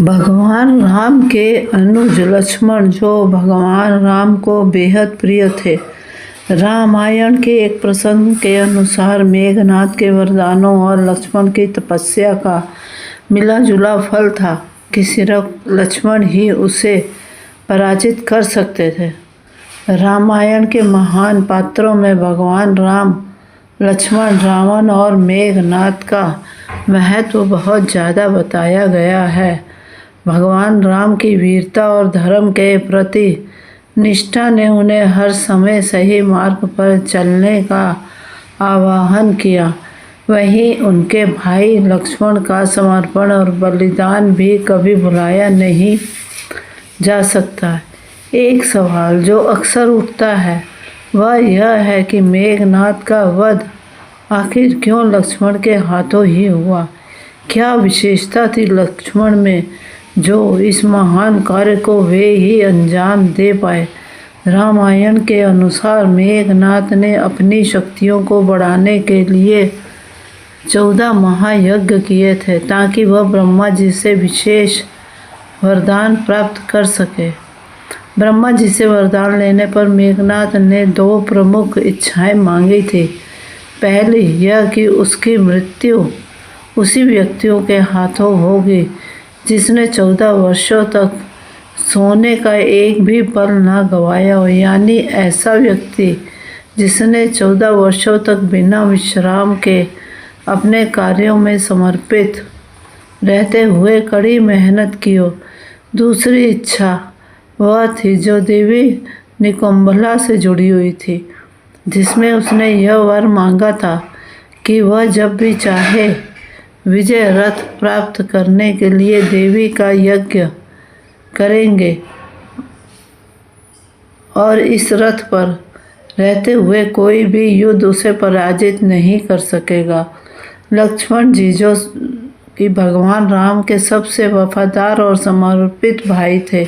भगवान राम के अनुज लक्ष्मण, जो भगवान राम को बेहद प्रिय थे। रामायण के एक प्रसंग के अनुसार मेघनाद के वरदानों और लक्ष्मण की तपस्या का मिला जुला फल था कि सिर्फ लक्ष्मण ही उसे पराजित कर सकते थे। रामायण के महान पात्रों में भगवान राम, लक्ष्मण, रावण और मेघनाद का महत्व बहुत ज़्यादा बताया गया है। भगवान राम की वीरता और धर्म के प्रति निष्ठा ने उन्हें हर समय सही मार्ग पर चलने का आह्वान किया। वहीं उनके भाई लक्ष्मण का समर्पण और बलिदान भी कभी भुलाया नहीं जा सकता। एक सवाल जो अक्सर उठता है वह यह है कि मेघनाद का वध आखिर क्यों लक्ष्मण के हाथों ही हुआ। क्या विशेषता थी लक्ष्मण में जो इस महान कार्य को वे ही अंजाम दे पाए। रामायण के अनुसार मेघनाद ने अपनी शक्तियों को बढ़ाने के लिए 14 महायज्ञ किए थे ताकि वह ब्रह्मा जी से विशेष वरदान प्राप्त कर सके। ब्रह्मा जी से वरदान लेने पर मेघनाद ने 2 प्रमुख इच्छाएं मांगी थी। पहली यह कि उसकी मृत्यु उसी व्यक्तियों के हाथों होगी जिसने 14 वर्षों तक सोने का एक भी पल न गंवाया हो, यानी ऐसा व्यक्ति जिसने 14 वर्षों तक बिना विश्राम के अपने कार्यों में समर्पित रहते हुए कड़ी मेहनत की हो। दूसरी इच्छा वह थी जो देवी निकुंभला से जुड़ी हुई थी, जिसमें उसने यह वर मांगा था कि वह जब भी चाहे विजय रथ प्राप्त करने के लिए देवी का यज्ञ करेंगे और इस रथ पर रहते हुए कोई भी युद्ध उसे पराजित नहीं कर सकेगा। लक्ष्मण जी जो कि भगवान राम के सबसे वफादार और समर्पित भाई थे,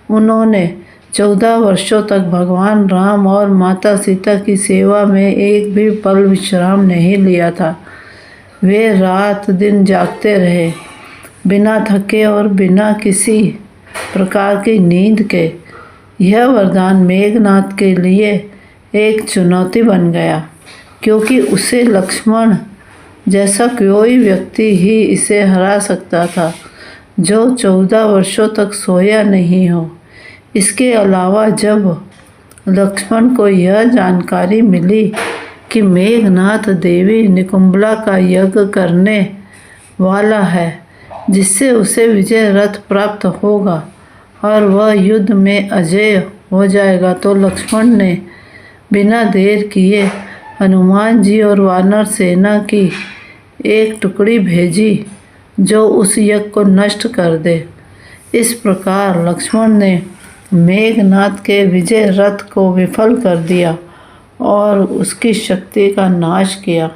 उन्होंने 14 वर्षों तक भगवान राम और माता सीता की सेवा में एक भी पल विश्राम नहीं लिया था। वे रात दिन जागते रहे, बिना थके और बिना किसी प्रकार की नींद के। यह वरदान मेघनाद के लिए एक चुनौती बन गया, क्योंकि उसे लक्ष्मण जैसा कोई व्यक्ति ही इसे हरा सकता था जो 14 वर्षों तक सोया नहीं हो। इसके अलावा जब लक्ष्मण को यह जानकारी मिली कि मेघनाद देवी निकुंभला का यज्ञ करने वाला है जिससे उसे विजय रथ प्राप्त होगा और वह युद्ध में अजय हो जाएगा, तो लक्ष्मण ने बिना देर किए हनुमान जी और वानर सेना की एक टुकड़ी भेजी जो उस यज्ञ को नष्ट कर दे। इस प्रकार लक्ष्मण ने मेघनाद के विजय रथ को विफल कर दिया और उसकी शक्ति का नाश किया।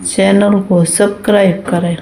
चैनल को सब्सक्राइब करें।